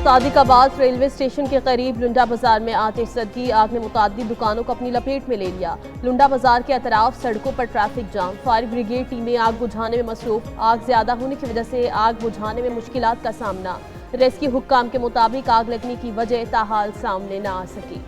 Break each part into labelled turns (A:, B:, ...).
A: Sadiqabad railway station के करीब लुंडा बाजार में आतिशज़दी आग ने मुताद्दिद दुकानों को अपनी लपेट में ले लिया। लुंडा बाजार के अतराफ सड़कों पर ट्रैफिक जाम। फायर ब्रिगेड टीमें आग बुझाने में मसरूफ। आग ज्यादा होने की वजह से आग बुझाने में मुश्किलात का सामना। रेस्क्यू हुक्काम के मुताबिक आग लगने की वजह ताहाल सामने न आ सकी।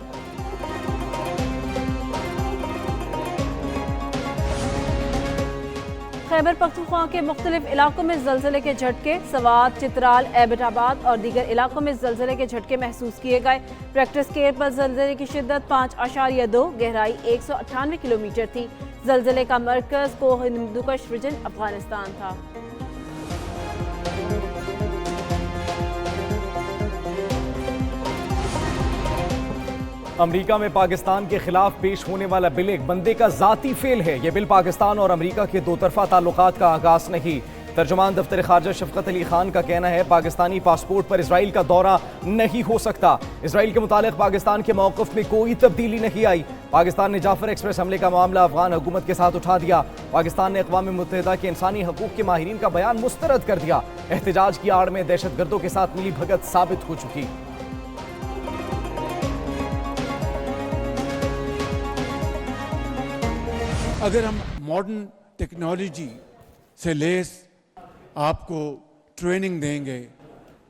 A: खैबर पख्तूनख्वा के मुख्तलिफ इलाकों में जलजले के झटके। सवात, चित्राल, एबटाबाद और दीगर इलाकों में जलजले के झटके महसूस किए गए। रेक्टर स्केल पर जलजले की शिद्दत 5.2, गहराई 198 किलोमीटर थी। जलजले का मरकज कोह हिंदुकुश रीजन अफगानिस्तान था।
B: अमेरिका में पाकिस्तान के खिलाफ पेश होने वाला बिल एक बंदे का जाती फेल है। यह बिल पाकिस्तान और अमेरिका के दो तरफा ताल्लुकात का आगाज नहीं। तर्जुमान दफ्तर खारजा शफकत अली खान का कहना है पाकिस्तानी पासपोर्ट पर इसराइल का दौरा नहीं हो सकता। इसराइल के मुतालिक पाकिस्तान के मौक़िफ़ में कोई तब्दीली नहीं आई। पाकिस्तान ने जाफर एक्सप्रेस हमले का मामला अफगान हुकूमत के साथ उठा दिया। पाकिस्तान ने अक़वाम मुत्तहिदा के इंसानी हकूक़ के माहिरीन का बयान मुस्तरद कर दिया। एहतजाज की आड़ में दहशतगर्दों के साथ मिली भगत साबित हो चुकी।
C: अगर हम मॉडर्न टेक्नोलॉजी से लेस आपको ट्रेनिंग देंगे,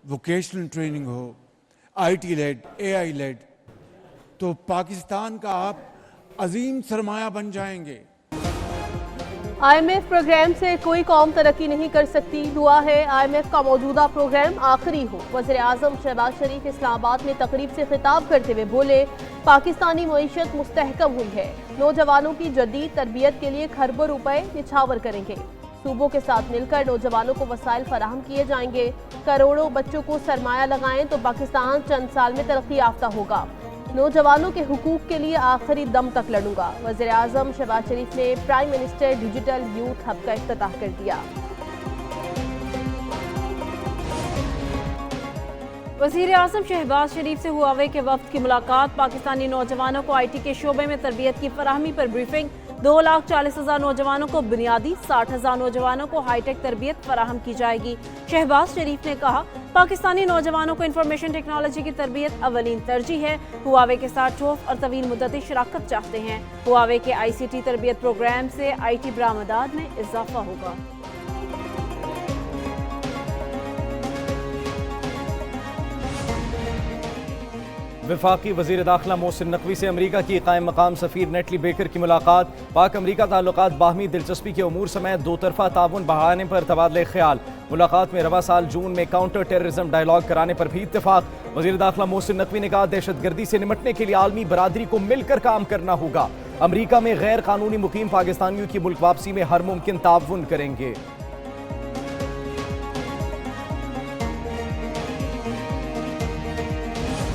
C: वोकेशनल ट्रेनिंग हो, आईटी लेड, एआई लेड, तो पाकिस्तान का आप अजीम सरमाया बन जाएंगे।
A: IMF प्रोग्राम से कोई कौम तरक्की नहीं कर सकती। दुआ है IMF का मौजूदा प्रोग्राम आखिरी हो। वज़ीर आज़म शहबाज शरीफ इस्लामाबाद में तकरीब से खिताब करते हुए बोले पाकिस्तानी मईशत मुस्तहकम हुई है। नौजवानों की जदीद तरबियत के लिए खरबों रुपए निछावर करेंगे। सूबों के साथ मिलकर नौजवानों को वसाइल फराहम किए जाएंगे। करोड़ों बच्चों को सरमाया लगाएं तो पाकिस्तान चंद साल में तरक्की याफ्ता होगा। नौजवानों के हुकूक के लिए आखिरी दम तक लड़ूंगा। वज़ीर आज़म शहबाज शरीफ ने prime minister digital youth hub का इफ्तिताह कर दिया। वज़ीर आज़म शहबाज शरीफ से हुआवे के वफ्द की मुलाकात। पाकिस्तानी नौजवानों को IT के शोबे में तरबियत की फराहमी पर ब्रीफिंग। 2,40,000 नौजवानों को बुनियादी, 60,000 नौजवानों को हाईटेक तरबियत फराहम की जाएगी। शहबाज शरीफ ने कहा पाकिस्तानी नौजवानों को इंफॉर्मेशन टेक्नोलॉजी की तरबियत अवलीन तरजीह है। हुआवे के साथ ठोस और तवील मुद्दती शराकत चाहते हैं। हुआवे के ICT तरबियत प्रोग्राम से IT बरामदात में इजाफा होगा।
B: वफाकी वज़ीर दाखिला मोहसिन नकवी से अमरीका की कायम मकाम सफ़ीर नेटली बेकर की मुलाकात। पाक अमरीका ताल्लुकात बाहमी दिलचस्पी के उमूर समेत दो तरफा ताउन बढ़ाने पर तबादले ख्याल। मुलाकात में रवा साल जून में काउंटर टेररिज्म डायलॉग कराने पर भी इत्तेफाक। वज़ीर दाखिला मोहसिन नकवी ने कहा दहशतगर्दी से निपटने के लिए आलमी बरादरी को मिलकर काम करना होगा। अमरीका में गैर कानूनी मुकीम पाकिस्तानियों की मुल्क वापसी में हर मुमकिन ताउन करेंगे।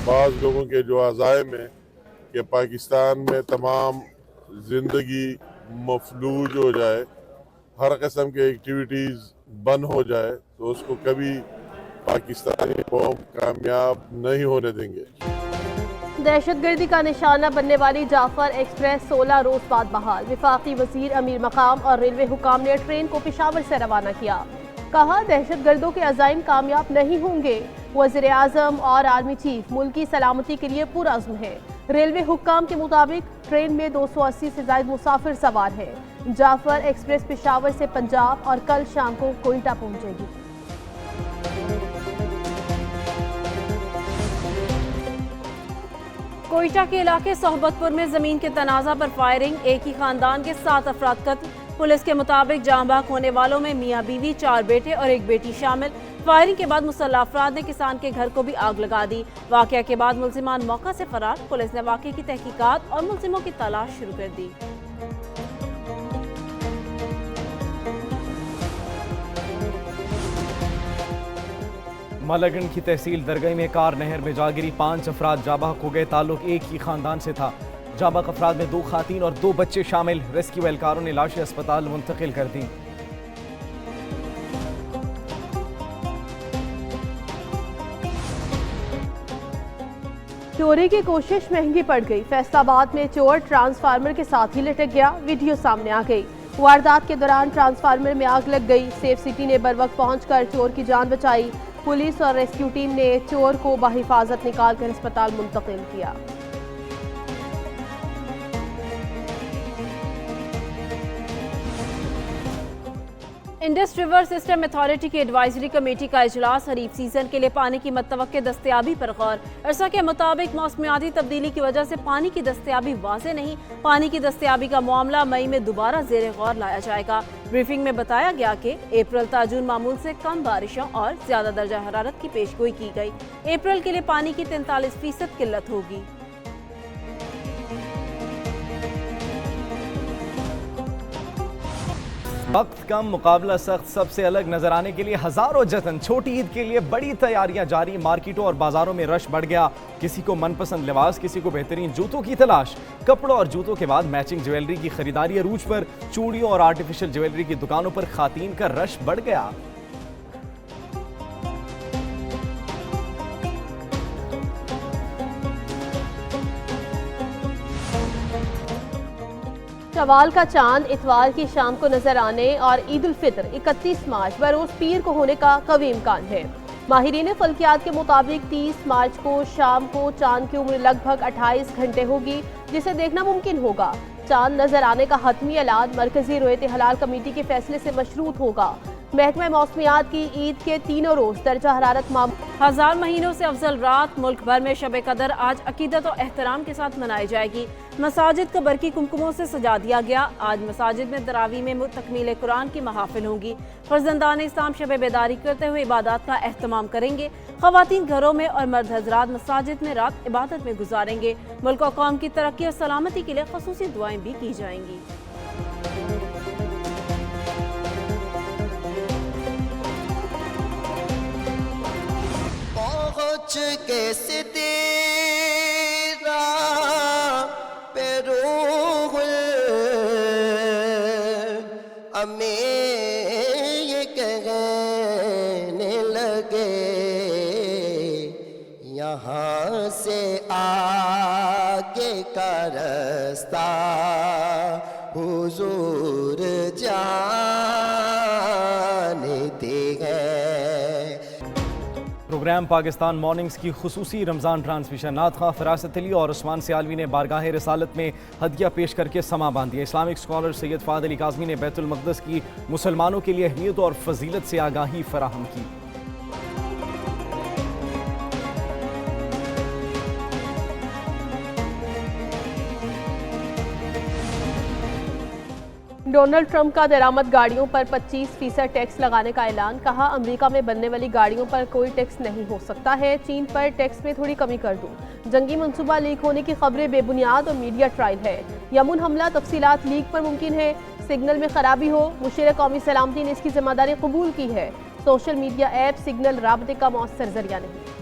D: बाज़ लोगों के जो अज़ाइम है कि पाकिस्तान में तमाम ज़िंदगी मफलूज हो जाए, हर किस्म की एक्टिविटीज़ बंद हो जाए, तो उसको कभी पाकिस्तानी कौम कामयाब नहीं होने देंगे।
A: दहशतगर्दी का निशाना बनने वाली जाफर एक्सप्रेस 16 रोज बाद बहाल। वफाकी वजीर अमीर मकाम और रेलवे हुकाम ने ट्रेन को पेशावर से रवाना किया। कहा दहशतगर्दों के अज़ाइम कामयाब नहीं होंगे। वज़ीर आज़म और आर्मी चीफ मुल्क की सलामती के लिए पुरअज़्म है। रेलवे हुक्काम के मुताबिक ट्रेन में 280 से ज़ायद मुसाफिर सवार हैं। जाफर एक्सप्रेस पेशावर से पंजाब और कल शाम को कोयटा पहुंचेगी। कोयटा के इलाके सोहबतपुर में जमीन के तनाज़ा पर फायरिंग। एक ही खानदान के 7 अफराद कत्ल। पुलिस के मुताबिक जांबाक होने वालों में मियाँ बीवी, 4 बेटे और 1 बेटी शामिल। फायरिंग के बाद मुसल्लह अफराद ने किसान के घर को भी आग लगा दी। वाक़या के बाद मुल्जिमान मौका से फरार। पुलिस ने वाक़े की तहकीकात और मुल्जिमों की तलाश शुरू कर दी।
B: मालागंज की तहसील दरगई में कार नहर में जा गिरी। 5 अफराद जाबाक हो गए। ताल्लुक एक ही खानदान से था। जाबाक अफराद में 2 खातीन और 2 बच्चे शामिल। रेस्क्यू एहलकारों ने लाशें अस्पताल मुंतकिल कर दी।
A: चोरी की कोशिश महंगी पड़ गई। फैसलाबाद में चोर ट्रांसफार्मर के साथ ही लटक गया। वीडियो सामने आ गई। वारदात के दौरान ट्रांसफार्मर में आग लग गई। सेफ सिटी ने बर वक्त पहुंचकर चोर की जान बचाई। पुलिस और रेस्क्यू टीम ने चोर को बहिफाजत निकालकर अस्पताल मुंतकिल किया। इंडस रिवर सिस्टम अथॉरिटी की एडवाइजरी कमेटी का इजलास खरीफ सीजन के लिए पानी की मुतवक्के दस्तयाबी पर गौर। अरसा के मुताबिक मौसमियाती तब्दीली की वजह से पानी की दस्तयाबी वाज़ेह नहीं। पानी की दस्तयाबी का मामला मई में दोबारा जेर गौर लाया जाएगा। ब्रीफिंग में बताया गया कि अप्रैल ता जून मामूल से कम बारिशों और ज्यादा दर्जा हरारत की पेशगोई की गई। अप्रैल के लिए पानी की 43% किल्लत होगी।
B: वक्त कम, मुकाबला सख्त, सबसे अलग नजर आने के लिए हजारों जतन। छोटी ईद के लिए बड़ी तैयारियां जारी। मार्केटों और बाजारों में रश बढ़ गया। किसी को मनपसंद लिबास, किसी को बेहतरीन जूतों की तलाश। कपड़ों और जूतों के बाद मैचिंग ज्वेलरी की खरीदारी अरूज पर। चूड़ियों और आर्टिफिशियल ज्वेलरी की दुकानों पर खातीन का रश बढ़ गया।
A: शवाल का चांद इतवार की शाम को नजर आने और ईद उल फितर 31 मार्च बरोज पीर को होने का कवी इम्कान है। माहिरीन फल्कियात के मुताबिक 30 मार्च को शाम को चांद की उम्र लगभग 28 घंटे होगी, जिसे देखना मुमकिन होगा। चांद नजर आने का हतमी ऐलान मरकजी रोयत हलाल कमेटी के फैसले से मशरूत होगा। महकमा मौसमियात की ईद के तीनों रोज दर्जा हरारत हजार महीनों से अफजल रात। मुल्क भर में शब कदर आज अकीदत और एहतराम के साथ मनाई जाएगी। मसाजिद को बरकी कुमकुमों से सजा दिया गया। आज मसाजिद में तरावी में तकमील कुरान की महाफिल होंगी। फर्जंदान इस्लाम शब बेदारी करते हुए इबादत का एहतमाम करेंगे। खवातीन घरों में और मर्द हजरात मसाजिद में रात इबादत में गुजारेंगे। मुल्क और कौम की तरक्की और सलामती के लिए खसूसी दुआएं भी की जाएंगी।
E: के सितेरा पे रूहुल अम्मी ये कहने लगे, यहाँ से आगे का रास्ता हुजूर जानते हैं।
B: प्रोग्राम पाकिस्तान मॉर्निंग्स की खुसूसी रमज़ान ट्रांसमिशन। नात खां फरासत अली और उस्मान सियालवी ने बारगाह रिसालत में हदिया पेश करके समा बांध दिया। इस्लामिक स्कॉलर सैयद फ़ाद अली काज़मी ने बैतुल मक़दस की मुसलमानों के लिए अहमियत और फजीलत से आगाही फराहम की।
A: डोनाल्ड ट्रंप का दरामद गाड़ियों पर 25% टैक्स लगाने का ऐलान। कहा, अमेरिका में बनने वाली गाड़ियों पर कोई टैक्स नहीं हो सकता है। चीन पर टैक्स में थोड़ी कमी कर दूं। जंगी मंसूबा लीक होने की खबरें बेबुनियाद और मीडिया ट्रायल है। यमन हमला तफसीलात लीक पर मुमकिन है। सिग्नल में खराबी हो, मुशीर कौमी सलामती ने इसकी जिम्मेदारी कबूल की है। सोशल मीडिया ऐप सिग्नल राबते का मौसर जरिया नहीं।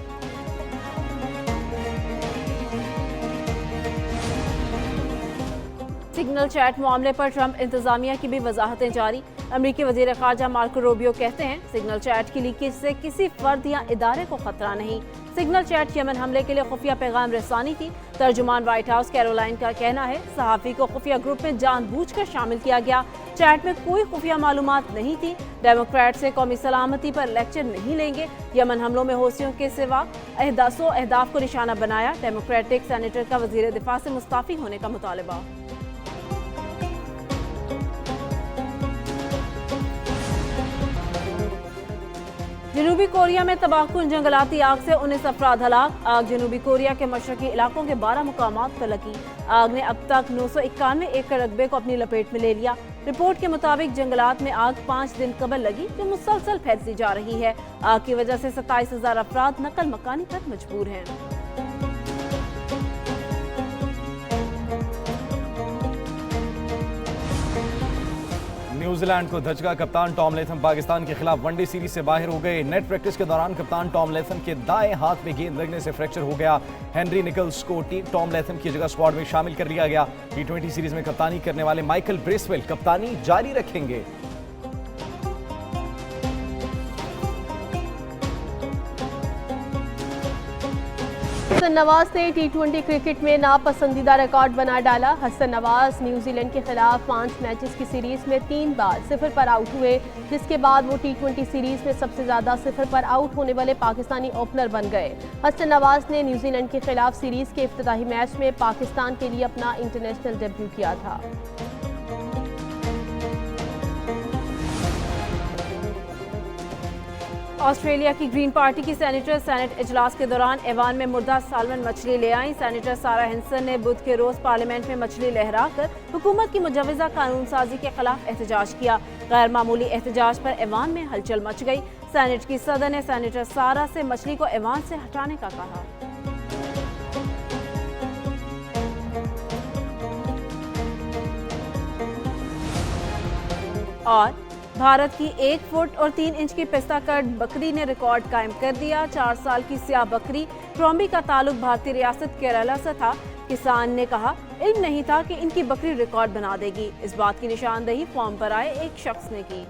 A: सिग्नल चैट मामले पर ट्रंप इंतजामिया की भी वजाहतें जारी। अमरीकी वजीर खारजा मार्को रूबियो कहते हैं, सिग्नल चैट की लीकेज से किसी फर्द या इदारे को खतरा नहीं। सिग्नल चैट यमन हमले के लिए खुफिया पैगाम रसानी थी। तर्जुमान व्हाइट हाउस कैरोलाइन का कहना है, सहाफ़ी को खुफिया ग्रुप में जानबूझकर शामिल किया गया। चैट में कोई खुफिया मालूमात नहीं थी। डेमोक्रेट से कौमी सलामती पर लेक्चर नहीं लेंगे। यमन हमलों में होशियों के सिवा 100 अहदाफ को निशाना बनाया। डेमोक्रेटिक सेनेटर का वजीर दिफा से मुस्ताफी होने का मुतालबा। जनूबी कोरिया में तबाहकुन जंगलाती आग से 19 अफराद हलाक। आग जनूबी कोरिया के मशरकी इलाकों के 12 मुकामात पर लगी। आग ने अब तक 991 एकड़ रकबे को अपनी लपेट में ले लिया। रिपोर्ट के मुताबिक जंगलात में आग 5 दिन कबल लगी, जो मुसलसल फैलती जा रही है। आग की वजह से 27,000 अफराद नकल मकानी पर मजबूर हैं।
B: न्यूजीलैंड को धचका। कप्तान टॉम लेथम पाकिस्तान के खिलाफ वनडे सीरीज से बाहर हो गए। नेट प्रैक्टिस के दौरान कप्तान टॉम लेथम के दाएं हाथ में गेंद लगने से फ्रैक्चर हो गया। हेनरी निकल्स को टॉम लेथम की जगह स्क्वाड में शामिल कर लिया गया। T20 सीरीज में कप्तानी करने वाले माइकल ब्रेसवेल कप्तानी जारी रखेंगे।
A: हसन नवाज ने T20 क्रिकेट में नापसंदीदा रिकॉर्ड बना डाला। हसन नवाज न्यूजीलैंड के खिलाफ 5 मैचेस की सीरीज में 3 बार 0 पर आउट हुए, जिसके बाद वो T20 सीरीज में सबसे ज्यादा 0 पर आउट होने वाले पाकिस्तानी ओपनर बन गए। हसन नवाज ने न्यूजीलैंड के खिलाफ सीरीज के इफ्तिताही मैच में पाकिस्तान के लिए अपना इंटरनेशनल डेब्यू किया था।
F: ऑस्ट्रेलिया की ग्रीन पार्टी की सेनेटर सेनेट इजलास के दौरान ऐवान में मुर्दा सालमन मछली ले आई। सेनेटर सारा हिंसन ने बुध के रोज पार्लियामेंट में मछली लहराकर हुकूमत की मुजवजा कानून साजी के खिलाफ एहतजाज किया। गैर मामूली एहतजाज पर ऐवान में हलचल मच गई। सेनेट की सदर ने सेनेटर सारा से मछली को ऐवान से हटाने का कहा। और भारत की 1 फुट और 3 इंच की पिस्ता कट बकरी ने रिकॉर्ड कायम कर दिया। 4 साल की स्याह बकरी ट्रॉम्बी का ताल्लुक भारतीय रियासत केरला से था। किसान ने कहा इल्म नहीं था कि इनकी बकरी रिकॉर्ड बना देगी। इस बात की निशानदेही फॉर्म पर आए एक शख्स ने की।